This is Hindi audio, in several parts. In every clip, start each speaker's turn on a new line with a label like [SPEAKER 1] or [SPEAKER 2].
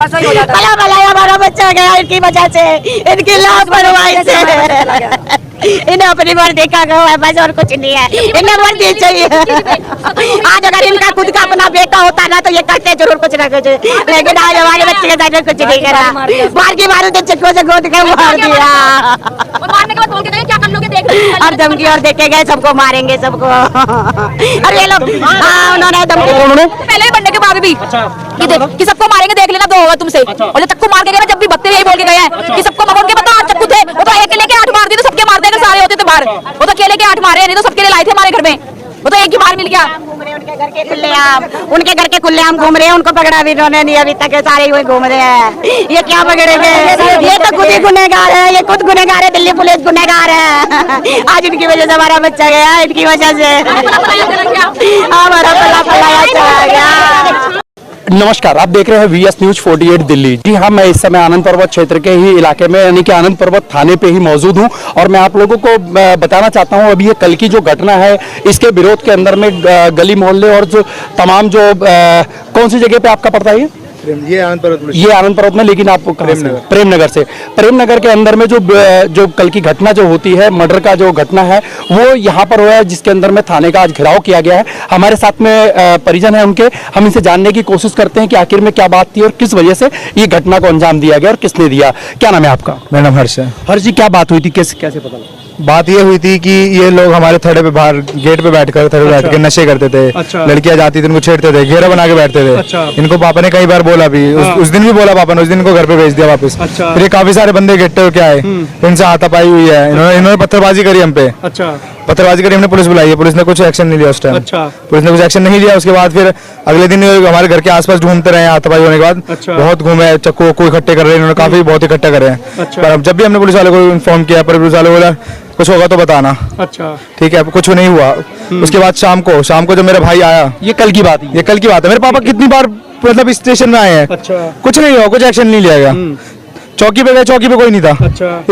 [SPEAKER 1] भला भला हमारा बच्चा गया इनकी वजह से, इनकी लापरवाही से। इन्हें अपनी बार देखा गया है बस, और कुछ नहीं है। इन्हें वर्दी चाहिए। आज अगर इनका खुद का अपना बेटा होता ना तो ये करते जरूर कुछ ना कुछ, लेकिन आज हमारे बच्चे के साथ कुछ नहीं करा। मार के मारो तो चक्कों से गोद के मार दिया।
[SPEAKER 2] मारने के बाद बोल के गए क्या कर लोगे, देख
[SPEAKER 1] और धमकी और देखे गए सबको मारेंगे सबको। और ये लोग उन्होंने धमकी
[SPEAKER 2] पहले बनने के बाद भी कि सबको मारेंगे, देख लेना तो होगा तुमसे। और जब चक्कू मार के गए, जब भी भक्ति यही बोल के गए हैं कि सबको मगोन के पता 8 चक्कू थे, वो तो एक लेके 8 मार दिए तो सबके मार देंगे, सारे होते थे बाहर। वो तो अकेले के 8 मारे, नहीं तो सबके लिए लाए थे हमारे घर में, वो तो एक ही बार मिल गया।
[SPEAKER 1] उनके घर के खुलेआम घूम रहे हैं, उनको पकड़ा भी इन्होंने नहीं अभी तक, सारे हुए घूम रहे हैं। ये क्या पकड़ेंगे? ये तो खुद ही गुनहगार है, ये खुद गुनहगार है, दिल्ली पुलिस गुनहगार है। आज इनकी वजह से हमारा बच्चा गया, इनकी वजह से हमारा पला पलाया चला गया।
[SPEAKER 3] नमस्कार, आप देख रहे हैं VS न्यूज 48 दिल्ली। जी हाँ, मैं इस समय आनंद पर्वत क्षेत्र के ही इलाके में यानी कि आनंद पर्वत थाने पे ही मौजूद हूँ और मैं आप लोगों को बताना चाहता हूँ अभी ये कल की जो घटना है इसके विरोध के अंदर में गली मोहल्ले और जो तमाम जो कौन सी जगह पे आपका पड़ता है ये आनंद पर्वत में, लेकिन आपको प्रेमनगर से, प्रेमनगर के अंदर में जो कल की घटना जो होती है, मर्डर का जो घटना है वो यहाँ पर हुआ है, जिसके अंदर में थाने का आज घेराव किया गया है। हमारे साथ में परिजन है उनके, हम इनसे जानने की कोशिश करते हैं कि आखिर में क्या बात थी और किस वजह से ये घटना को अंजाम दिया गया और किसने दिया। क्या नाम है आपका?
[SPEAKER 4] मेरा नाम हर्ष है।
[SPEAKER 3] हर्ष जी, क्या बात हुई थी, कैसे पता लगा?
[SPEAKER 4] बात ये हुई थी कि ये लोग हमारे थड़े पे बाहर गेट पे बैठकर बैठ के नशे करते थे।
[SPEAKER 3] अच्छा।
[SPEAKER 4] लड़कियां जाती थी, उनको छेड़ते थे, घेरा बना के बैठते थे। अच्छा। इनको पापा ने कई बार बोला भी, उस दिन भी बोला पापा ने, उस दिन इनको घर पे भेज दिया वापस। अच्छा। फिर ये काफी सारे बंदे इकट्ठे होके आए, इनसे हाथापाई हुई है, इन्होंने पत्थरबाजी करी हम पे। अच्छा। पत्थरबाजी करी, हमने पुलिस बुलाई है, पुलिस ने कुछ एक्शन नहीं लिया उस टाइम। अच्छा। पुलिस ने कुछ एक्शन नहीं लिया। उसके बाद फिर अगले दिन हमारे घर के आसपास ढूंढते रहे, हाथापाई होने के बाद। अच्छा। बहुत घूमे, चक्कू को इकट्ठे कर रहे हैं इन्होंने, काफी बहुत इकट्ठा कर रहे हैं। पर जब भी हमने पुलिस वाले को इन्फॉर्म किया, पर पुलिस वाले बोला कुछ होगा तो बताना। अच्छा। ठीक है, कुछ नहीं हुआ। उसके बाद शाम को जब मेरा भाई आया,
[SPEAKER 3] ये कल की बात है,
[SPEAKER 4] ये कल की बात है, मेरे पापा कितनी बार मतलब स्टेशन में आए हैं। अच्छा। कुछ नहीं हुआ, कुछ एक्शन नहीं लिया गया। चौकी पे गए, चौकी पे कोई नहीं था। अच्छा।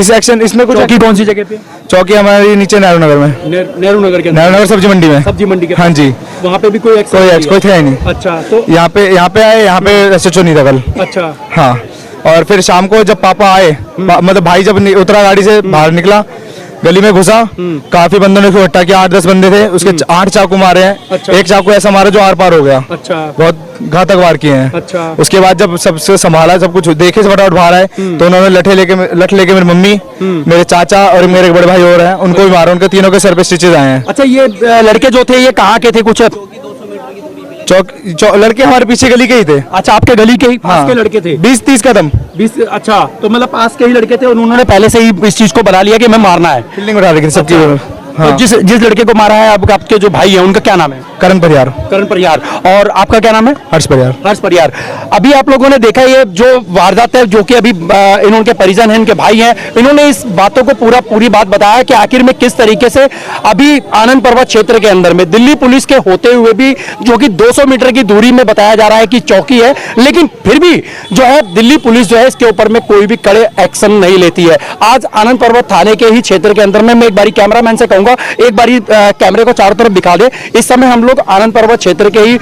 [SPEAKER 4] इसमें कुछ।
[SPEAKER 3] चौकी कौन सी जगह पे?
[SPEAKER 4] चौकी हमारी नीचे नेहरू नगर में,
[SPEAKER 3] नेहरू नगर
[SPEAKER 4] सब्जी मंडी में।
[SPEAKER 3] सब्जी मंडी के?
[SPEAKER 4] हाँ जी।
[SPEAKER 3] वहाँ पे भी कोई
[SPEAKER 4] था ही नहीं।
[SPEAKER 3] अच्छा। तो
[SPEAKER 4] यहाँ पे आए, यहाँ पे SHO नहीं था कल। अच्छा। हाँ। और फिर शाम को जब पापा आए, मतलब भाई जब उतरा गाड़ी से, बाहर निकला, गली में घुसा, काफी बंदों ने इकट्ठा किया, 8-10 बंदे थे, उसके 8 चाकू मारे हैं। अच्छा। एक चाकू ऐसा मारा जो आर पार हो गया। अच्छा। बहुत घातक वार किए हैं। अच्छा। उसके बाद जब सबसे संभाला, सब कुछ देखे, फटाफट बाहर आए, तो उन्होंने लठ लेके मेरी मम्मी, मेरे चाचा और मेरे बड़े भाई और हैं, उनको भी मारा। उनके तीनों के सर पे स्टिचेस आए हैं।
[SPEAKER 3] अच्छा, ये लड़के जो थे ये कहाँ के थे? कुछ
[SPEAKER 4] लड़के हमारे पीछे गली के ही थे।
[SPEAKER 3] अच्छा, आपके गली के ही पास के लड़के थे?
[SPEAKER 4] 20-30 कदम।
[SPEAKER 3] 20। अच्छा, तो मतलब पास के ही लड़के थे, उन्होंने पहले से ही इस चीज को बना लिया कि मैं मारना है,
[SPEAKER 4] फील्डिंग उठा रही थी सबकी।
[SPEAKER 3] हाँ। तो जिस लड़के को मारा है आपके जो भाई है उनका क्या नाम है?
[SPEAKER 4] करण परियार।
[SPEAKER 3] और आपका क्या नाम है?
[SPEAKER 4] हर्ष परियार।
[SPEAKER 3] अभी आप लोगों ने देखा ये जो वारदात है, जो कि अभी इनके परिजन हैं, इनके भाई हैं, इन्होंने इस बातों को पूरी बात बताया कि आखिर में किस तरीके से अभी आनंद पर्वत क्षेत्र के अंदर में दिल्ली पुलिस के होते हुए भी, जो कि 200 मीटर की दूरी में बताया जा रहा है कि चौकी है, लेकिन फिर भी जो है दिल्ली पुलिस जो है इसके ऊपर में कोई भी कड़े एक्शन नहीं लेती है। आज आनंद पर्वत थाने के ही क्षेत्र के अंदर में मैं एक बारी कैमरामैन से कहूंगा, एक बारी कैमरे को चारों तरफ दिखा दे। इस समय हम लोग आनंद पर्वत क्षेत्र के ही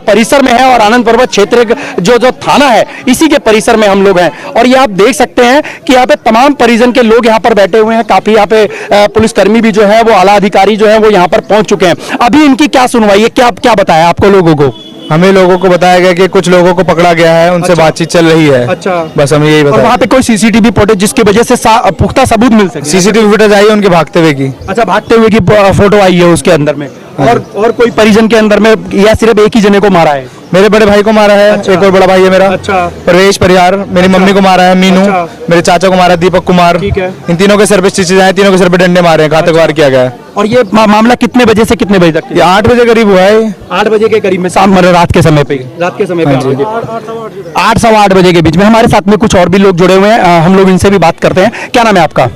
[SPEAKER 3] परिसर में हैं और आनंद पर्वत क्षेत्र जो थाना है इसी के परिसर में हम लोग हैं और ये आप देख सकते हैं कि यहाँ पे तमाम परिजन के लोग यहाँ पर बैठे हुए हैं। काफी यहाँ पे पुलिसकर्मी भी जो है वो आला अधिकारी जो है वो यहाँ पर पहुंच चुके हैं। अभी इनकी क्या सुनवाई है, क्या बताया आपको लोगों को?
[SPEAKER 4] हमें लोगों को बताया गया कि कुछ लोगों को पकड़ा गया है, उनसे बातचीत चल रही है। अच्छा। बस हमें यही बताया।
[SPEAKER 3] और वहाँ पे कोई सीसीटीवी फुटेज जिसके वजह से पुख्ता सबूत मिल सके?
[SPEAKER 4] सीसीटीवी फुटेज आई है उनके भागते हुए की।
[SPEAKER 3] अच्छा, भागते हुए की फोटो आई है उसके अंदर में। और कोई परिजन के अंदर में या सिर्फ एक ही जने को मारा है?
[SPEAKER 4] मेरे बड़े भाई को मारा है। अच्छा। एक और बड़ा भाई है मेरा। अच्छा। प्रवेश परियार। मेरी मम्मी को मारा है, मीनू। अच्छा। मेरे चाचा को मारा है, दीपक कुमार। ठीक है। इन तीनों के सर पे स्टिचेस आए, तीनों के सर पे डंडे मारे हैं, घातक वार किया गया है।
[SPEAKER 3] और ये मामला कितने बजे से कितने बजे तक?
[SPEAKER 4] 8 बजे करीब हुआ है।
[SPEAKER 3] 8 बजे के करीब में, शाम रात के समय पे? रात के समय पे 8 सवा 8 बजे के बीच में। हमारे साथ में कुछ और भी लोग जुड़े हुए हैं, हम लोग इनसे भी बात करते हैं। क्या नाम है आपका?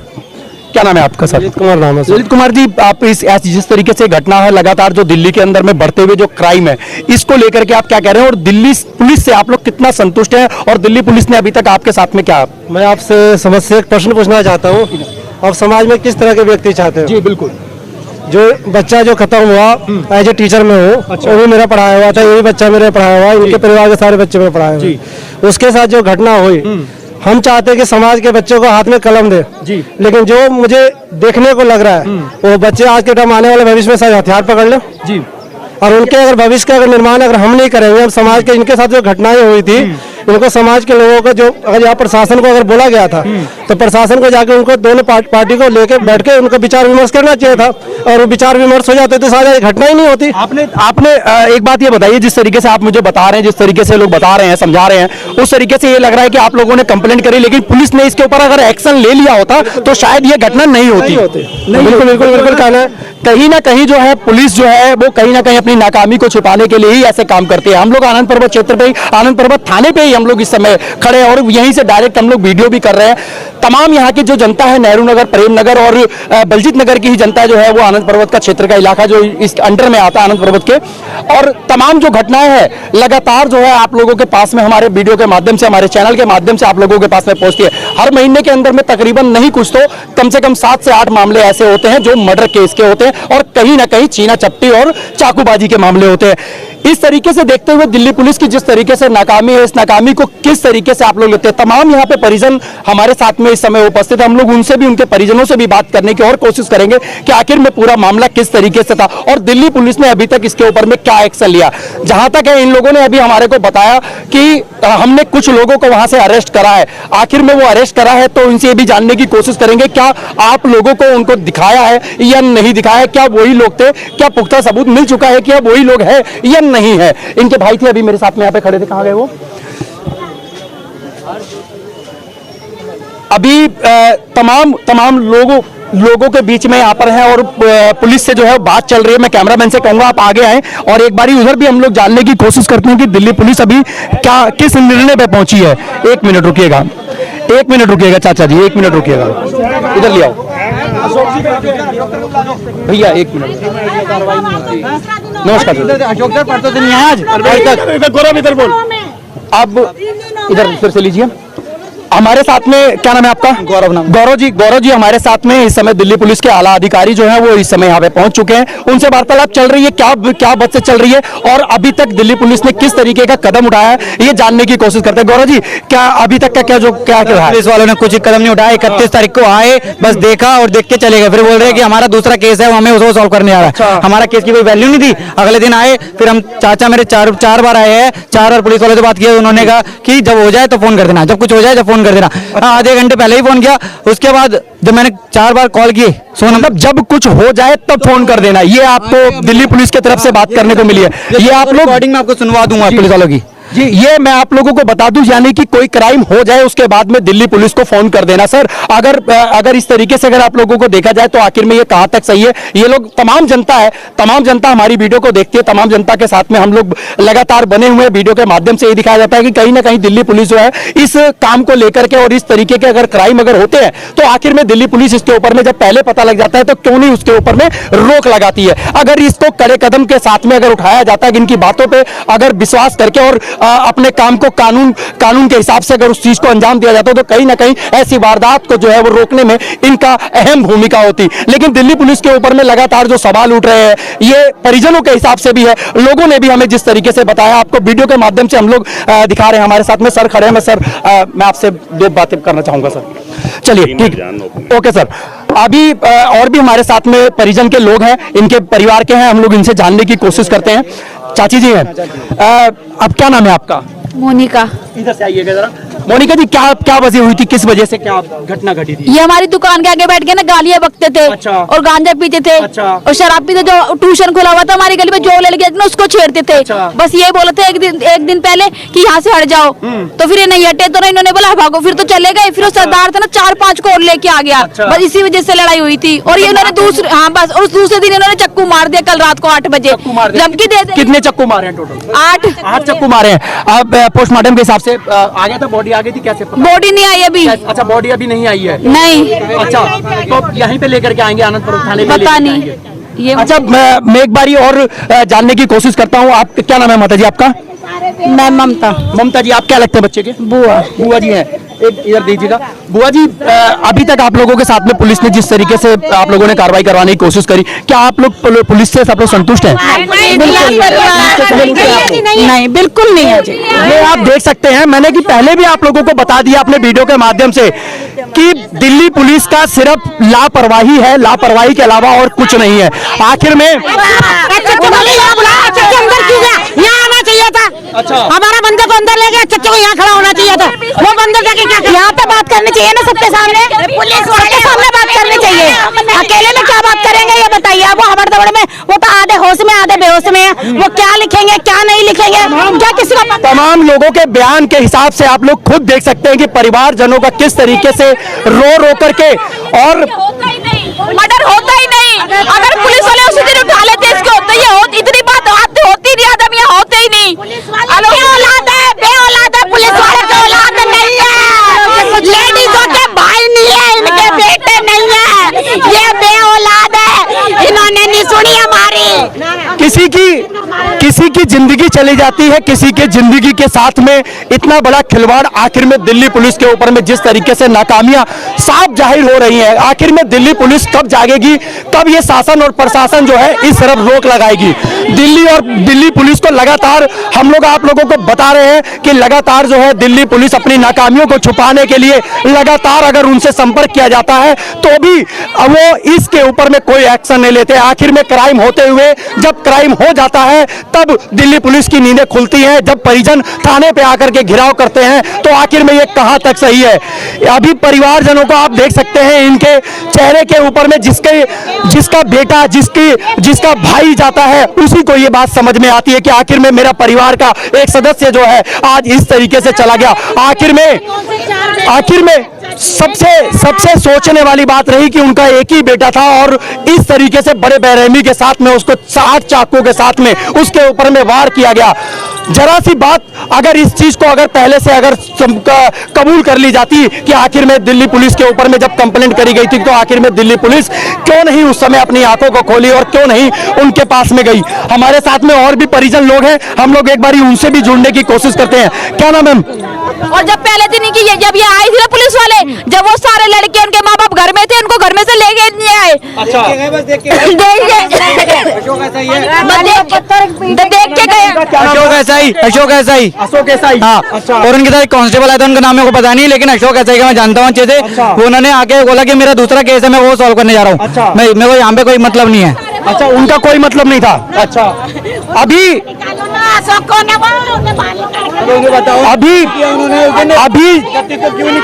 [SPEAKER 3] सर?
[SPEAKER 4] ललित कुमार नाम है।
[SPEAKER 3] ललित कुमार जी, आप जिस तरीके से घटना है लगातार जो दिल्ली के अंदर में बढ़ते हुए जो क्राइम है, इसको लेकर के आप क्या कह रहे हैं और दिल्ली पुलिस से आप लोग कितना संतुष्ट हैं और दिल्ली पुलिस ने अभी तक आपके साथ में क्या?
[SPEAKER 5] मैं आपसे समझ से एक प्रश्न पूछना चाहता हूँ, आप समाज में किस तरह के व्यक्ति चाहते हो?
[SPEAKER 3] जी बिल्कुल।
[SPEAKER 5] जो बच्चा जो खत्म हुआ एज ए टीचर में हूँ, वो भी मेरा पढ़ाया हुआ था, यही बच्चा मेरा पढ़ाया हुआ, इनके परिवार के सारे बच्चे मेरे पढ़ाए हुए। उसके साथ जो घटना हुई, हम चाहते हैं कि समाज के बच्चों को हाथ में कलम दे, लेकिन जो मुझे देखने को लग रहा है वो बच्चे आज के टाइम आने वाले भविष्य में सारे हथियार पकड़ ले जी, और उनके अगर भविष्य का अगर निर्माण अगर हम नहीं करेंगे, अब समाज के इनके साथ जो घटनाएं हुई थी, इनको समाज के लोगों को जो अगर यहाँ प्रशासन को अगर बोला गया था तो प्रशासन को जाके उनको दोनों पार्टी को लेके बैठ के उनको विचार विमर्श करना चाहिए था, और वो विचार विमर्श हो जाते तो सारी घटना ही नहीं होती।
[SPEAKER 3] आपने एक बात ये बताइए, जिस तरीके से आप मुझे बता रहे हैं, जिस तरीके से लोग बता रहे हैं, समझा रहे हैं, उस तरीके से ये लग रहा है कि आप लोगों ने कंप्लेंट करी, लेकिन पुलिस ने इसके ऊपर अगर एक्शन ले लिया होता तो शायद ये घटना नहीं होती।
[SPEAKER 5] बिल्कुल बिल्कुल बिल्कुल कहना है,
[SPEAKER 3] कहीं ना कहीं जो है पुलिस जो है वो कहीं ना कहीं अपनी नाकामी को छिपाने के लिए ही ऐसे काम करती है। हम लोग आनंद पर्वत क्षेत्र पे ही, आनंद पर्वत थाने पे ही हम लोग इस समय खड़े हैं और यहीं से डायरेक्ट हम लोग वीडियो भी कर रहे हैं। तमाम यहाँ की जो जनता है, नेहरू नगर, प्रेम नगर और बलजीत नगर की ही जनता जो है वो आनंद पर्वत का क्षेत्र का इलाका जो इस अंडर में आता है आनंद पर्वत के, और तमाम जो घटनाएं हैं लगातार जो है आप लोगों के पास में हमारे वीडियो के माध्यम से, हमारे चैनल के माध्यम से आप लोगों के पास में पहुंचती है। हर महीने के अंदर में तकरीबन नहीं कुछ तो कम से कम 7 से 8 मामले ऐसे होते हैं जो मर्डर केस के होते हैं और कहीं ना कहीं छीना चपटी और चाकूबाजी के मामले होते हैं। इस तरीके से देखते हुए दिल्ली पुलिस की जिस तरीके से नाकामी है, इस नाकामी को किस तरीके से आप लोग लेते हैं। तमाम यहाँ पे परिजन हमारे साथ में इस समय उपस्थित है, हम लोग उनसे भी, उनके परिजनों से भी बात करने की और कोशिश करेंगे कि आखिर में पूरा मामला किस तरीके से था और दिल्ली पुलिस ने अभी तक इसके ऊपर में क्या एक्शन लिया। जहां तक है, इन लोगों ने अभी हमारे को बताया कि हमने कुछ लोगों को वहां से अरेस्ट करा है। आखिर में वो अरेस्ट करा है तो इनसे भी जानने की कोशिश करेंगे क्या आप लोगों को उनको दिखाया है या नहीं दिखाया है, क्या वही लोग थे, क्या पुख्ता सबूत मिल चुका है, क्या वही लोग हैं या नहीं है। इनके भाई थे अभी मेरे साथ में यहाँ पे खड़े थे, कहाँ गए वो? अभी तमाम लोगों के बीच में यहाँ पर हैं और पुलिस से जो है बात चल रही है। मैं कैमरामैन से कहूंगा आप आगे आए और एक बारी उधर भी हम लोग जानने की कोशिश करते हैं कि दिल्ली पुलिस अभी क्या किस निर्णय पे पहुंची है। 1 मिनट रुकिएगा, 1 मिनट रुकिएगा चाचा जी, 1 मिनट रुकिएगा, इधर ले आओ भैया, 1 मिनट। नमस्कार अब इधर फिर से लीजिए। हमारे साथ में क्या नाम है आपका? गौरव नाम। गौरव जी हमारे साथ में इस समय दिल्ली पुलिस के आला अधिकारी जो हैं वो इस समय यहाँ पे पहुंच चुके हैं। उनसे वार्तालाप चल रही है, क्या बात से चल रही है और अभी तक दिल्ली पुलिस ने किस तरीके का कदम उठाया है ये जानने की कोशिश करते हैं। गौरव जी, क्या अभी तक क्या
[SPEAKER 6] पुलिस वालों ने कुछ कदम नहीं उठाया। 31 तारीख को आए, बस देखा और देख के चले गए। फिर बोल रहे हैं कि हमारा दूसरा केस है, हमें उसको सॉल्व करने आ रहा है। हमारा केस की कोई वैल्यू नहीं थी। अगले दिन आए, फिर हम चाचा मेरे चार बार आए हैं, 4 बार पुलिस वालों से बात की। उन्होंने कहा कि जब हो जाए तो फोन कर देना, जब कुछ हो जाए तो फोन कर देना। आधे घंटे पहले ही फोन किया। उसके बाद जब मैंने 4 बार कॉल किए,
[SPEAKER 3] मतलब जब कुछ हो जाए तब फोन कर देना, ये आपको दिल्ली पुलिस की तरफ से बात करने को मिली है। ये आप लोग
[SPEAKER 6] रिकॉर्डिंग में आपको सुनवा दूंगा पुलिस वालों की।
[SPEAKER 3] जी, ये मैं आप लोगों को बता दूं, यानी कि कोई क्राइम हो जाए उसके बाद में दिल्ली पुलिस को फोन कर देना। सर, अगर इस तरीके से अगर आप लोगों को देखा जाए तो आखिर में ये कहां तक सही है? ये लोग तमाम जनता हमारी वीडियो को देखती है, तमाम जनता के साथ में हम लोग लगातार बने हुए वीडियो के माध्यम से ये दिखाया जाता है कि कहीं ना कहीं दिल्ली पुलिस जो है इस काम को लेकर के और इस तरीके के अगर क्राइम अगर होते हैं तो आखिर में दिल्ली पुलिस इसके ऊपर में जब पहले पता लग जाता है तो क्यों नहीं उसके ऊपर में रोक लगाती है। अगर इसको कड़े कदम के साथ में अगर उठाया जाता है, इनकी बातों पर अगर विश्वास करके और अपने काम को कानून के हिसाब से अगर उस चीज को अंजाम दिया जाता है तो कहीं ना कहीं ऐसी वारदात को जो है वो रोकने में इनका अहम भूमिका होती। लेकिन दिल्ली पुलिस के ऊपर में लगातार जो सवाल उठ रहे हैं ये परिजनों के हिसाब से भी है, लोगों ने भी हमें जिस तरीके से बताया, आपको वीडियो के माध्यम से हम लोग दिखा रहे हैं। हमारे साथ में सर खड़े हैं। मैं आपसे 2 बातें करना चाहूंगा सर। चलिए ठीक, ओके सर। अभी और भी हमारे साथ में परिजन के लोग हैं, इनके परिवार के हैं, हम लोग इनसे जानने की कोशिश करते हैं। चाची जी हैं, अब क्या नाम है आपका?
[SPEAKER 2] मोनिका।
[SPEAKER 3] इधर से आइएगा जरा। मोनिका जी, क्या वजह हुई थी, किस वजह से क्या घटना घटी थी?
[SPEAKER 2] ये हमारी दुकान के आगे बैठ के ना गालियां बकते थे।
[SPEAKER 3] अच्छा।
[SPEAKER 2] और गांजा पीते थे।
[SPEAKER 3] अच्छा।
[SPEAKER 2] और शराब पीते। जो ट्यूशन खुला हुआ था हमारी गली में, जो लड़कियां थी ना उसको छेड़ते थे।
[SPEAKER 3] अच्छा।
[SPEAKER 2] बस ये बोले थे एक दिन पहले कि यहाँ से हट जाओ, तो फिर ये नहीं हटे तो इन्होंने बोला भागो, फिर तो चले गए। फिर सरदार था ना 4-5 को और लेके आ गया।
[SPEAKER 3] अच्छा।
[SPEAKER 2] बस इसी वजह से लड़ाई हुई थी। और ये इन्होंने दूसरे दिन इन्होंने चक्कू मार दिया, कल रात को 8 बजे धमकी दे।
[SPEAKER 3] कितने चक्कू मारे हैं टोटल?
[SPEAKER 2] 8
[SPEAKER 3] चक्कू मारे हैं। अब पोस्टमार्टम के हिसाब से आ गया था, बॉडी आ गई थी, कैसे?
[SPEAKER 2] बॉडी नहीं आई अभी।
[SPEAKER 3] अच्छा, बॉडी अभी नहीं आई है?
[SPEAKER 2] नहीं।
[SPEAKER 3] अच्छा, तो यहीं पे लेकर के आएंगे आनंदपुर थाने में?
[SPEAKER 2] पता नहीं ये।
[SPEAKER 3] अच्छा, मैं एक बारी और जानने की कोशिश करता हूँ। आप क्या नाम है माता जी आपका?
[SPEAKER 1] मैं ममता
[SPEAKER 3] ममता जी, आप क्या लगते हैं बच्चे के?
[SPEAKER 1] बुआ।
[SPEAKER 3] बुआ जी हैं, एक इधर दीजिएगा। बुआ जी, अभी तक आप लोगों के साथ में पुलिस ने जिस तरीके से आप लोगों ने कार्रवाई करवाने की कोशिश करी, क्या आप लोग पुलिस से आप लोग संतुष्ट हैं?
[SPEAKER 1] नहीं, बिल्कुल नहीं है जी।
[SPEAKER 3] ये आप देख सकते हैं, मैंने कि पहले भी आप लोगों को बता दिया अपने वीडियो के माध्यम से कि दिल्ली पुलिस का सिर्फ लापरवाही है, लापरवाही के अलावा और कुछ नहीं है। आखिर में
[SPEAKER 1] यहाँ आना चाहिए था।
[SPEAKER 3] अच्छा,
[SPEAKER 1] हमारा बंदे को अंदर ले गया, चच्चू को यहाँ खड़ा होना चाहिए था। वो बंदे जाके क्या यहाँ पे बात करनी चाहिए ना सबके सामने, पुलिस सबके सामने बात करनी चाहिए। अकेले में क्या बात करेंगे ये बताइए। वो हमारे दौड़ में वो तो आधे होश में आधे बेहोश में है। वो क्या लिखेंगे क्या नहीं लिखेंगे क्या किसी को पता?
[SPEAKER 3] तमाम लोगों के बयान के हिसाब से आप लोग खुद देख सकते हैं कि परिवारजनों का किस तरीके से रो रो करके, और
[SPEAKER 2] मर्डर होता ही नहीं। अगर पुलिस वाले उसी दिन उठा लेते इसके होते ही इतनी बात होती नहीं, आदम ये होते ही नहीं।
[SPEAKER 1] बेऔलाद है, बेऔलाद है, पुलिस वाले की औलाद नहीं है। लेडीजों के भाई नहीं है, इनके बेटे नहीं है, ये बेऔलाद है। इन्होंने नहीं सुनी हमारी।
[SPEAKER 3] किसी की जिंदगी चली जाती है, किसी के जिंदगी के साथ में इतना बड़ा खिलवाड़। आखिर में दिल्ली पुलिस के ऊपर में जिस तरीके से नाकामियां साफ जाहिर हो रही हैं, आखिर में दिल्ली पुलिस कब जागेगी, कब ये शासन और प्रशासन जो है इस तरफ रोक लगाएगी? दिल्ली पुलिस को लगातार हम लोग आप लोगों को बता रहे हैं कि लगातार जो है दिल्ली पुलिस अपनी नाकामियों को छुपाने के लिए लगातार अगर उनसे संपर्क किया जाता है तो भी वो इसके ऊपर में कोई एक्शन नहीं लेते। आखिर में क्राइम होते हुए जब क्राइम हो जाता है तब दिल्ली पुलिस की नींदें खुलती हैं। जब परिजन थाने पे आकर के घिराव करते हैं तो आखिर में ये कहां तक सही है? अभी परिवारजनों को आप देख सकते हैं, इनके चेहरे के ऊपर में जिसका बेटा जिसका भाई जाता है उसी को ये बात समझ में आती है कि आखिर में मेरा परिवार का एक सदस्य जो है आज इस तरीके से चला गया। आखिर में सबसे सोचने वाली बात रही कि उनका एक ही बेटा था और इस तरीके से बड़े बेरहमी के साथ में उसको 60 चाकू के साथ में उसके ऊपर में वार किया गया। जरा सी बात अगर इस चीज को अगर पहले से अगर कबूल कर ली जाती कि आखिर में दिल्ली पुलिस के ऊपर में जब कंप्लेंट करी गई थी तो आखिर में दिल्ली पुलिस क्यों नहीं उस समय अपनी आंखों को खोली और क्यों नहीं उनके पास में गई? हमारे साथ में और भी परिजन लोग हैं, हम लोग एक बार उनसे भी जुड़ने की कोशिश करते हैं। क्या नाम है?
[SPEAKER 2] और जब पहले दिन की जब ये आई थी ना पुलिस वाले, जब वो सारे लड़के उनके माँ बाप घर में थे, उनको घर में से ले गए नहीं आए।
[SPEAKER 3] अच्छा,
[SPEAKER 2] देख के गए।
[SPEAKER 6] अशोक ऐसाई हाँ।
[SPEAKER 3] अच्छा।
[SPEAKER 6] और उनके साथ एक कांस्टेबल आया था, उनका नाम मेरे को पता नहीं, लेकिन अशोक ऐसाई का मैं जानता हूँ अच्छे से।
[SPEAKER 3] अच्छा।
[SPEAKER 6] वो उन्होंने आके बोला कि मेरा दूसरा केस है, मैं वो सॉल्व करने जा रहा हूँ।
[SPEAKER 3] अच्छा।
[SPEAKER 6] मेरे को यहाँ पे कोई मतलब नहीं है।
[SPEAKER 3] अच्छा, उनका कोई मतलब नहीं था। अच्छा, अभी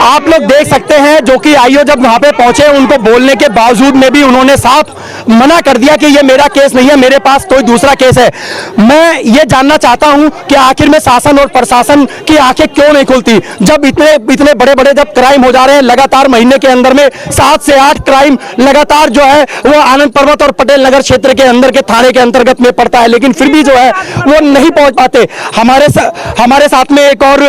[SPEAKER 3] आप लोग देख सकते हैं जो कि आईओ जब वहां पे पहुंचे उनको बोलने के बावजूद में भी उन्होंने साफ मना कर दिया कि ये मेरा केस नहीं है, मेरे पास कोई दूसरा केस है। मैं ये जानना चाहता हूं कि आखिर में शासन और प्रशासन की आंखें क्यों नहीं खुलती जब इतने बड़े जब क्राइम हो जा रहे हैं। लगातार महीने के अंदर में 7 से 8 क्राइम लगातार जो है वो आनंद पर्वत और पटेल नगर क्षेत्र के अंदर के थाने के अंतर्गत में पड़ता है, लेकिन फिर भी जो है वो नहीं पहुंच पाते। हमारे साथ में एक और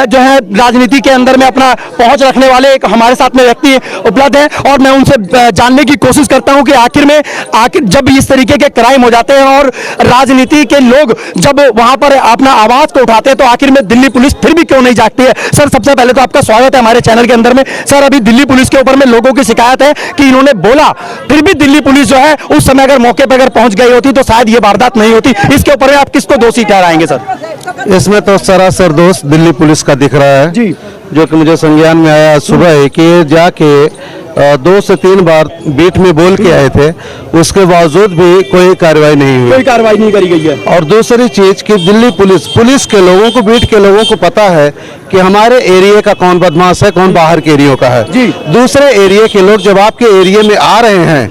[SPEAKER 3] जो है राजनीति के अंदर में अपना पहुंच रखने वाले एक हमारे साथ में व्यक्ति उपलब्ध है और मैं उनसे जानने की कोशिश करता हूं कि आखिर जब इस तरीके के क्राइम हो जाते हैं और राजनीति के लोग जब वहां पर अपना आवाज को उठाते हैं तो आखिर में दिल्ली पुलिस फिर भी क्यों नहीं जागती है? सर, सबसे पहले तो आपका स्वागत है हमारे चैनल के अंदर में। सर, अभी दिल्ली पुलिस के ऊपर में लोगों की शिकायत है कि इन्होंने बोला, फिर भी दिल्ली पुलिस जो है उस समय अगर मौके पर अगर पहुंच गई होती तो शायद ये वारदात नहीं होती। इसके ऊपर आप किसको दोषी ठहराएंगे सर?
[SPEAKER 7] इसमें तो सरासर दोष दिल्ली पुलिस का दिख रहा है
[SPEAKER 3] जी,
[SPEAKER 7] जो कि मुझे संज्ञान में आया सुबह ही कि ये जाके 2 से 3 बार बीट में बोल के आए थे, उसके बावजूद भी कोई कार्रवाई नहीं हुई।
[SPEAKER 3] कोई कार्रवाई नहीं करी गई है।
[SPEAKER 7] और दूसरी चीज कि दिल्ली पुलिस के लोगों को, बीट के लोगों को पता है कि हमारे एरिया का कौन बदमाश है, कौन बाहर के एरिया का है।
[SPEAKER 3] जी।
[SPEAKER 7] दूसरे एरिया के लोग जब आपके एरिया में आ रहे हैं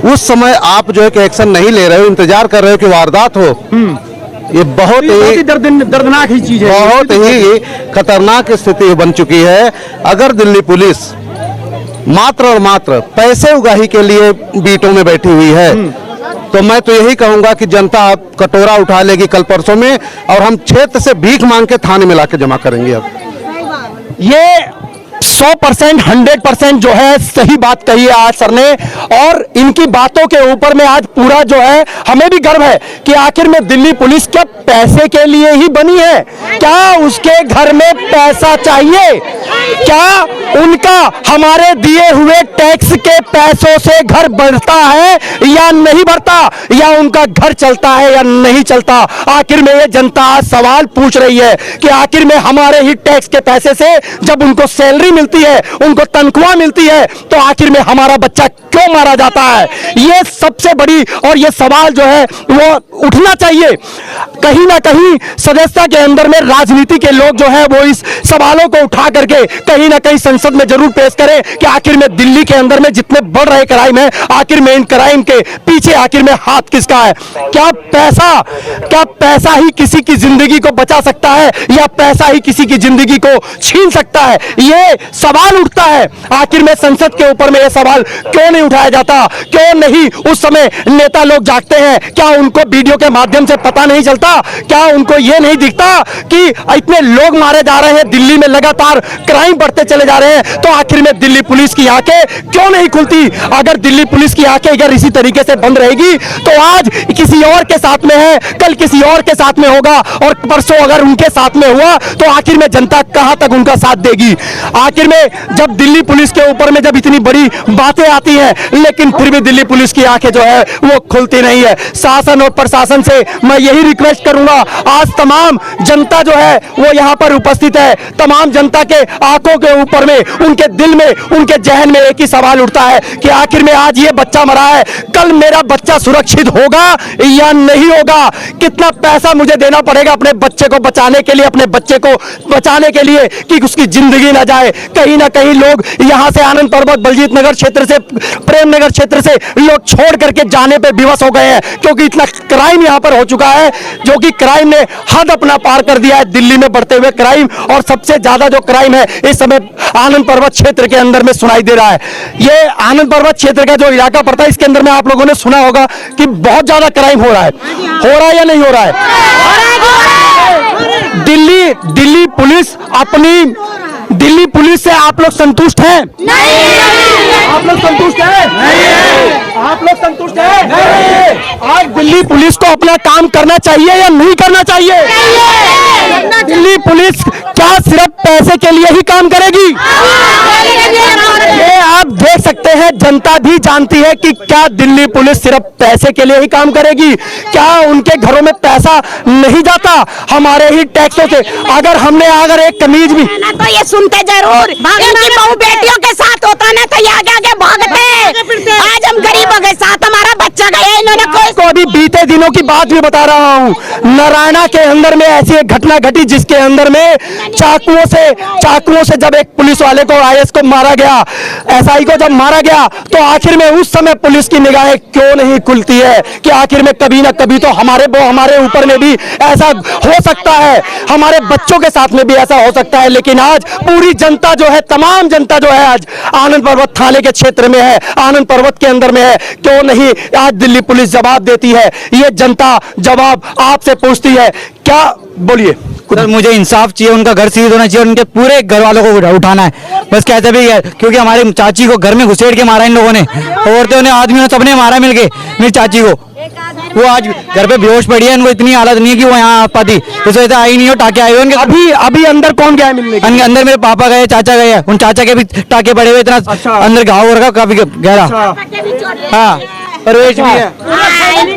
[SPEAKER 7] उस समय आप जो है कि एक्शन नहीं ले रहे हो, इंतजार कर रहे हो कि वारदात हो। ये बहुत ही
[SPEAKER 3] दर्दनाक ही चीज है,
[SPEAKER 7] बहुत ही खतरनाक स्थिति बन चुकी है। अगर दिल्ली पुलिस मात्र और मात्र पैसे उगाही के लिए बीटों में बैठी हुई है तो मैं तो यही कहूंगा कि जनता कटोरा उठा लेगी कल परसों में और हम क्षेत्र से भीख मांग के थाने में लाके जमा करेंगे। अब
[SPEAKER 3] ये 100% 100% जो है सही बात कही है आज सर ने, और इनकी बातों के ऊपर में आज पूरा जो है हमें भी गर्व है कि आखिर में दिल्ली पुलिस क्या पैसे के लिए ही बनी है? क्या उसके घर में पैसा चाहिए? क्या उनका हमारे दिए हुए टैक्स के पैसों से घर बढ़ता है या नहीं बढ़ता, या उनका घर चलता है या नहीं चलता? आखिर में ये जनता आज सवाल पूछ रही है कि आखिर में हमारे ही टैक्स के पैसे से जब उनको सैलरी मिलती है, उनको तनख्वाह मिलती है, तो आखिर में हमारा बच्चा क्यों मारा जाता है? ये सबसे बड़ी और ये सवाल जो है वो उठना चाहिए। कहीं ना कहीं सदस्यता के अंदर में राजनीति के लोग जो है वो इस सवालों को उठा करके कहीं ना कहीं संसद में जरूर पेश करें कि आखिर में दिल्ली के अंदर में जितने बढ़ रहे क्राइम है, आखिर में इन क्राइम के पीछे आखिर में हाथ किसका है? क्या पैसा ही किसी की जिंदगी को बचा सकता है, या पैसा ही किसी की जिंदगी को छीन सकता है? ये सवाल उठता है। आखिर में संसद के ऊपर में ये सवाल क्यों नहीं उठाया जाता? क्यों नहीं उस समय नेता लोग जागते हैं? क्या उनको वीडियो के माध्यम से पता नहीं चलता? क्या उनको ये नहीं दिखता कि इतने लोग मारे जा रहे हैं, दिल्ली में लगातार क्राइम बढ़ते चले जा रहे हैं? तो आखिर में दिल्ली पुलिस की आंखें क्यों नहीं खुलती? अगर दिल्ली पुलिस की आंखें अगर इसी तरीके से बंद रहेगी तो आज किसी और के साथ में है, कल किसी और के साथ में होगा, और परसों अगर उनके साथ में हुआ तो आखिर में जनता कहां तक उनका साथ देगी? आखिर में जब दिल्ली पुलिस के ऊपर में जब इतनी बड़ी बातें आती हैं, लेकिन फिर भी दिल्ली पुलिस की आंखें जो है वो खुलती नहीं है। शासन और प्रशासन से मैं यही रिक्वेस्ट करूंगा, आज तमाम जनता जो है वो यहां पर उपस्थित है, तमाम जनता के आंखों के ऊपर में, उनके दिल में, उनके जहन में एक ही सवाल उठता है कि आखिर में आज ये बच्चा मरा है, कल मेरा बच्चा सुरक्षित होगा या नहीं होगा? कितना पैसा मुझे देना पड़ेगा अपने बच्चे को बचाने के लिए, अपने बच्चे को बचाने के लिए कि उसकी जिंदगी ना जाए? कहीं ना कहीं लोग यहां से आनंद पर्वत, बलजीत नगर क्षेत्र से, प्रेम नगर क्षेत्र से लोग छोड़ करके जाने पे विवश हो गए हैं, क्योंकि इतना क्राइम यहां पर हो चुका है, जो कि क्राइम ने हद अपना पार कर दिया है दिल्ली में बढ़ते हुए क्राइम। और सबसे ज्यादा जो क्राइम है इस समय आनंद पर्वत क्षेत्र के अंदर में सुनाई दे रहा है। ये आनंद पर्वत क्षेत्र का जो इलाका पड़ता है, इसके अंदर में आप लोगों ने सुना होगा कि बहुत ज्यादा क्राइम हो रहा है या नहीं हो रहा है? दिल्ली पुलिस से आप लोग संतुष्ट हैं? आप लोग संतुष्ट हैं? आप लोग संतुष्ट हैं? आज दिल्ली पुलिस को अपना काम करना चाहिए या नहीं करना चाहिए? दिल्ली पुलिस क्या सिर्फ पैसे के लिए ही काम करेगी? ये आप देख सकते हैं, जनता भी जानती है कि क्या दिल्ली पुलिस सिर्फ पैसे के लिए ही काम करेगी? क्या उनके घरों में पैसा नहीं जाता हमारे ही टैक्सों से? अगर एक कमीज भी
[SPEAKER 1] तो ये सुनते जरूर, इनकी बहू बेटियों के साथ होता ना तो ये आगे आगे भागते। आज हम गरीबों के साथ हमारा बच्चा गया, इन्होंने
[SPEAKER 3] को अभी बीते दिनों की बात भी बता रहा हूँ। नारायणा के अंदर में ऐसी एक घटना घटी जिसके अंदर में चाकुओं से जब एक पुलिस वाले को, आईएएस को मारा गया, एसआई को जब मारा गया, तो आखिर में उस समय पुलिस की निगाहें क्यों नहीं खुलती है कि आखिर में कभी ना कभी तो हमारे ऊपर में भी ऐसा हो सकता है, हमारे बच्चों के साथ में भी ऐसा हो सकता है। लेकिन आज पूरी जनता जो है, तमाम जनता जो है आज आनंद पर्वत थाने के क्षेत्र में है, आनंद पर्वत के अंदर में है, क्यों नहीं आज दिल्ली पुलिस जवाब देती है? ये जनता जवाब आपसे पूछती है। क्या बोलिए?
[SPEAKER 6] सर मुझे इंसाफ चाहिए, उनका घर सीज होना चाहिए, उनके पूरे घर वालों को उठाना है, बस कहते भी है। क्योंकि हमारी चाची को घर में घुसेड़ के मारा इन लोगों ने, औरतों ने, आदमियों ने, सबने मारा मिलके मेरी चाची को। वो आज घर पे बेहोश पड़ी है, इनको इतनी हालत नहीं है कि वो यहाँ आ पाती, इस वजह से आई नहीं हो, टाके आए हुए।
[SPEAKER 3] अभी अंदर कौन गया मिलने?
[SPEAKER 6] अंदर मेरे पापा गए, चाचा गए, उन चाचा के भी टाके पड़े हुए, इतना अंदर घाव हो रखा काफी गहरा। हाँ, परवेश भी है,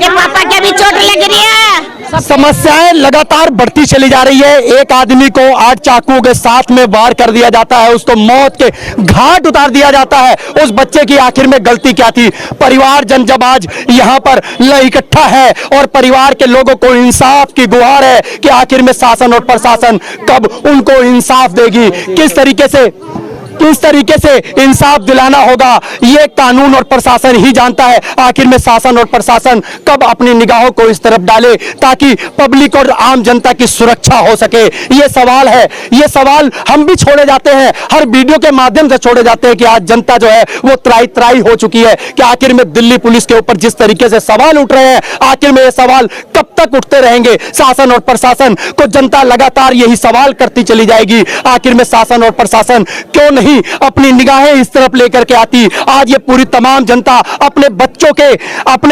[SPEAKER 1] पापा के भी चोट लग रही है।
[SPEAKER 3] समस्याएं लगातार बढ़ती चली जा रही है। एक आदमी को 8 चाकुओं के साथ में वार कर दिया जाता है, उसको मौत के घाट उतार दिया जाता है। उस बच्चे की आखिर में गलती क्या थी? परिवारजन जब आज यहाँ पर इकट्ठा है और परिवार के लोगों को इंसाफ की गुहार है कि आखिर में शासन और प्रशासन कब उनको इंसाफ देगी, किस तरीके से इंसाफ दिलाना होगा, ये कानून और प्रशासन ही जानता है। आखिर में शासन और प्रशासन कब अपनी निगाहों को इस तरफ डाले ताकि पब्लिक और आम जनता की सुरक्षा हो सके, ये सवाल है। ये सवाल हम भी छोड़े जाते हैं, हर वीडियो के माध्यम से छोड़े जाते हैं कि आज जनता जो है वो त्राही हो चुकी है कि आखिर में दिल्ली पुलिस के ऊपर जिस तरीके से सवाल उठ रहे हैं, आखिर में ये सवाल कब तक उठते रहेंगे? शासन और प्रशासन को जनता लगातार यही सवाल करती चली जाएगी, आखिर में शासन और प्रशासन क्यों नहीं नहीं अपनी निगाहें इस तरफ लेकर के आती। आज ये पूरी तमाम जनता अपने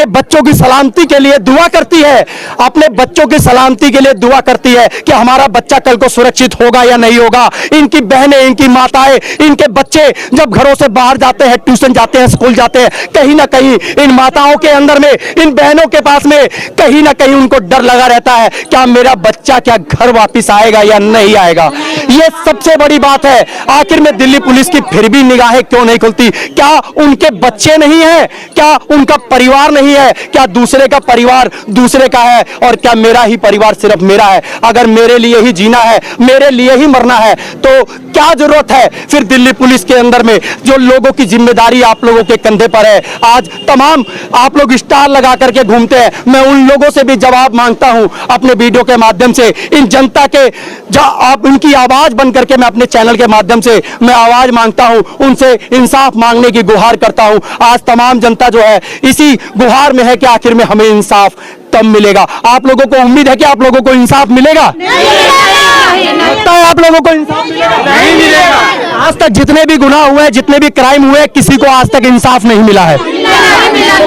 [SPEAKER 3] बच्चों की सलामती के लिए दुआ करती है, अपने बच्चों की सलामती के लिए दुआ करती है कि हमारा बच्चा कल को सुरक्षित होगा या नहीं होगा। इनकी बहनें, इनकी माताएं, इनके बच्चे जब घरों से बाहर जाते हैं, ट्यूशन जाते हैं, स्कूल जाते हैं, कहीं ना कहीं इन माताओं के अंदर में, इन बहनों के पास में कहीं ना कहीं उनको डर लगा रहता है, क्या मेरा बच्चा क्या घर वापस आएगा या नहीं आएगा। ये सबसे बड़ी बात है। आखिर में दिल्ली पुलिस की फिर भी निगाहें क्यों नहीं खुलती? क्या उनके बच्चे नहीं है? क्या उनका परिवार नहीं है? क्या दूसरे का परिवार दूसरे का है और क्या मेरा ही परिवार सिर्फ मेरा है? अगर मेरे लिए ही जीना है, मेरे लिए ही मरना है, तो क्या जरूरत है फिर दिल्ली पुलिस के अंदर में? जो लोगों की जिम्मेदारी आप लोगों के कंधे पर है। आज तमाम आप लोग स्टार लगा करके घूमते हैं, मैं उन लोगों से भी जवाब मांगता हूं अपने वीडियो के माध्यम से। इन जनता के आप उनकी आवाज बन करके मैं अपने चैनल के माध्यम से मैं आवाज मांगता हूं, उनसे इंसाफ मांगने की गुहार करता हूं। आज तमाम जनता जो है इसी गुहार में है कि आखिर में हमें इंसाफ तब मिलेगा। आप लोगों को उम्मीद है कि आप लोगों को इंसाफ मिलेगा? लगता है आप लोगों को इंसाफ नहीं मिलेगा। आज तक जितने भी गुनाह हुए, जितने भी क्राइम हुए, किसी को आज तक इंसाफ नहीं मिला है। तो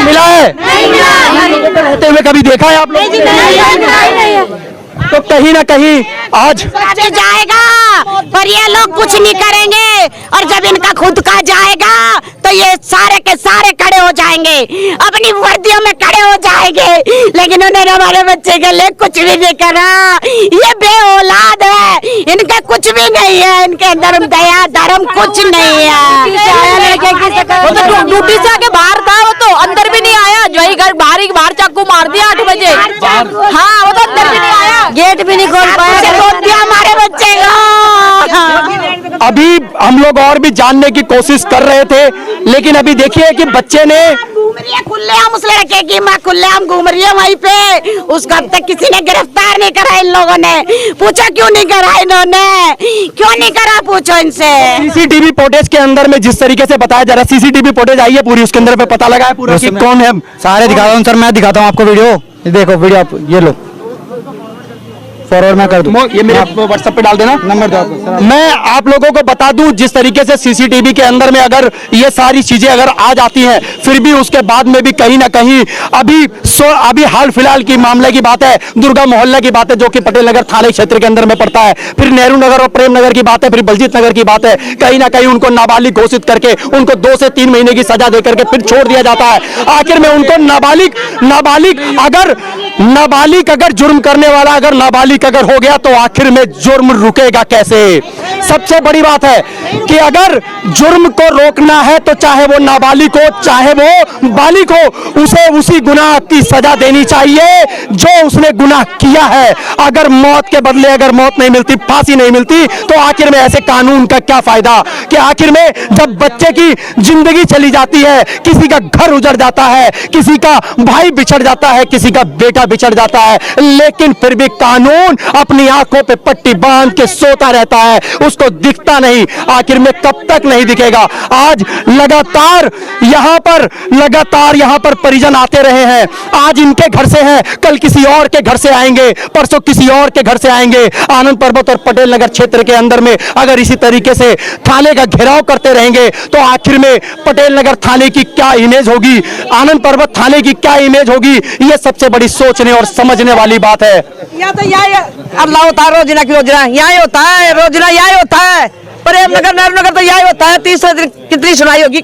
[SPEAKER 3] मिला है? रहते हुए कभी देखा है आप लोग? तो कहीं ना कहीं आज
[SPEAKER 1] जाएगा पर ये लोग कुछ नहीं करेंगे, और जब इनका खुद का जाएगा तो ये सारे के सारे खड़े हो जाएंगे, अपनी वर्दियों में खड़े हो जाएंगे। लेकिन उन्होंने हमारे बच्चे के लिए कुछ भी नहीं करा। ये बेऔलाद है, इनका कुछ भी नहीं है, इनके अंदर दया धर्म कुछ नहीं है।
[SPEAKER 2] वो तो ड्यूटी से आके बाहर था, वो तो अंदर भी नहीं आया। जो ही घर बाहर चाकू मार दिया 8 बजे। हाँ, वो तो अंदर भी नहीं आया,
[SPEAKER 1] गेट भी नहीं खोल पाया, खोल दिया हमारे बच्चे को।
[SPEAKER 3] अभी हम लोग और भी जानने की कोशिश कर रहे थे, लेकिन अभी देखिए कि बच्चे ने
[SPEAKER 1] खुलेआम उस लड़के की माँ खुलेआम घूम रही है वहीं पे। उसको अब तक किसी ने गिरफ्तार नहीं करा। इन लोगों ने पूछा क्यों नहीं करा, इन्होंने क्यों नहीं करा, पूछो इनसे।
[SPEAKER 3] सीसीटीवी फुटेज के अंदर में जिस तरीके से बताया जा रहा है, सीसीटीवी फुटेज आई है पूरी, उसके अंदर में पता लगा है पूरा कि कौन है।
[SPEAKER 6] सारे दिखाता हूँ सर, मैं दिखाता हूँ आपको वीडियो। देखो वीडियो, आप ये लो, फॉरवर्ड मैं कर दूं,
[SPEAKER 3] ये मेरे व्हाट्सएप पे डाल देना,
[SPEAKER 6] नंबर दो आप।
[SPEAKER 3] मैं आप लोगों को बता दूं जिस तरीके से सीसीटीवी के अंदर में अगर ये सारी चीजें अगर आ जाती हैं, फिर भी उसके बाद में भी कहीं ना कहीं अभी हाल फिलहाल की मामले की बात है, दुर्गा मोहल्ला की बात है, जो कि पटेल नगर थाने क्षेत्र के अंदर में पड़ता है। फिर नेहरू नगर और प्रेम नगर की बात है, फिर बलजीत नगर की बात है। कहीं ना कहीं उनको नाबालिग घोषित करके उनको 2 से 3 महीने की सजा देकर के फिर छोड़ दिया जाता है। आखिर में उनको नाबालिग अगर जुर्म करने वाला अगर नाबालिग अगर हो गया तो आखिर में जुर्म रुकेगा कैसे? सबसे बड़ी बात है कि अगर जुर्म को रोकना है तो चाहे वो नाबालिग हो चाहे वो बालिग हो, उसे उसी गुनाह की सजा देनी चाहिए जो उसने गुनाह किया है। अगर मौत के बदले अगर मौत नहीं मिलती, फांसी नहीं मिलती, तो आखिर में ऐसे कानून का क्या फायदा? कि आखिर में जब बच्चे की जिंदगी चली जाती है, किसी का घर उजड़ जाता है, किसी का भाई बिछड़ जाता है, किसी का बेटा बिछड़ जाता है, लेकिन फिर भी कानून अपनी आंखों पे पट्टी बांध के सोता रहता है, उसको दिखता नहीं। आखिर में कब तक नहीं दिखेगा? आज लगातार यहां पर परिजन आते रहे हैं। आज इनके घर से हैं, कल किसी और के घर से आएंगे, परसों किसी और के घर से आएंगे। आनंद पर्वत और पटेल नगर क्षेत्र के अंदर में अगर इसी तरीके से थाने का घेराव करते रहेंगे तो आखिर में पटेल नगर थाने की क्या इमेज होगी, आनंद पर्वत थाने की क्या इमेज होगी? यह सबसे बड़ी सोचने और समझने वाली बात है।
[SPEAKER 8] या तो अल्लाह होता है, रोजना की रोजना यही होता है, रोजना यही होता है। प्रेम नगर नेहरू नगर तो यही होता है। 30 दिन कितनी सुनाई होगी,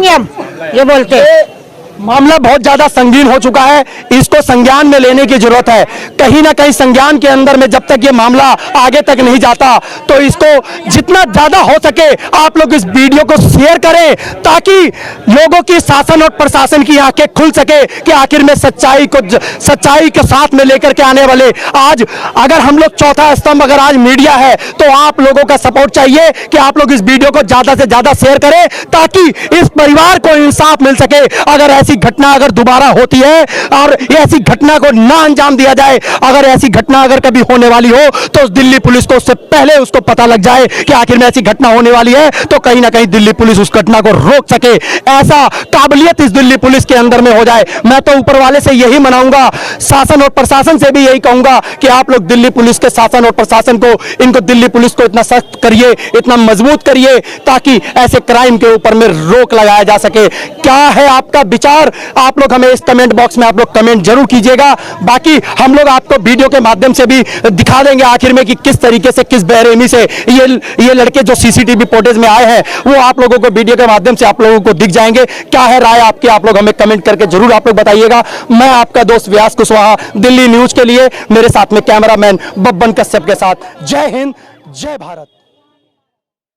[SPEAKER 8] हम ये बोलते
[SPEAKER 3] मामला बहुत ज्यादा संगीन हो चुका है, इसको संज्ञान में लेने की जरूरत है। कहीं ना कहीं संज्ञान के अंदर में जब तक ये मामला आगे तक नहीं जाता तो इसको जितना ज्यादा हो सके आप लोग इस वीडियो को शेयर करें, ताकि लोगों की शासन और प्रशासन की आंखें खुल सके कि आखिर में सच्चाई के साथ में लेकर के आने वाले। आज अगर हम लोग चौथा स्तंभ अगर आज मीडिया है तो आप लोगों का सपोर्ट चाहिए कि आप लोग इस वीडियो को ज्यादा से ज्यादा शेयर करें, ताकि इस परिवार को इंसाफ मिल सके। अगर ऐसी घटना अगर दोबारा होती है और ऐसी घटना को ना अंजाम दिया जाए, अगर ऐसी घटना अगर कभी होने वाली हो तो दिल्ली पुलिस को उससे पहले उसको पता लग जाए कि आखिर में ऐसी घटना होने वाली है, तो कहीं ना कहीं दिल्ली पुलिस उस घटना को रोक सके, ऐसा काबिलियत इस दिल्ली पुलिस के अंदर में हो जाए। मैं तो ऊपर वाले से यही मनाऊंगा, शासन और प्रशासन से भी यही कहूंगा कि आप लोग दिल्ली पुलिस के शासन और प्रशासन को, इनको दिल्ली पुलिस को इतना सख्त करिए, इतना मजबूत करिए ताकि ऐसे क्राइम के ऊपर में रोक लगाया जा सके। क्या है आपका विचार? आप लोग हमें इस कमेंट बॉक्स में आप लोग कमेंट जरूर कीजिएगा। बाकी हम लोग आपको वीडियो के माध्यम से भी दिखा देंगे आखिर में कि किस तरीके से, किस बेरहमी से ये लड़के जो सीसीटीवी फुटेज में आए हैं वो आप लोगों को वीडियो के माध्यम से आप लोगों को दिख जाएंगे। क्या है राय आपकी, आप लोग हमें कमेंट करके जरूर आप लोग बताइएगा। मैं आपका दोस्त व्यास कुशवाहा, दिल्ली न्यूज के लिए मेरे साथ में कैमरामैन बब्बन कश्यप के साथ। जय हिंद, जय भारत।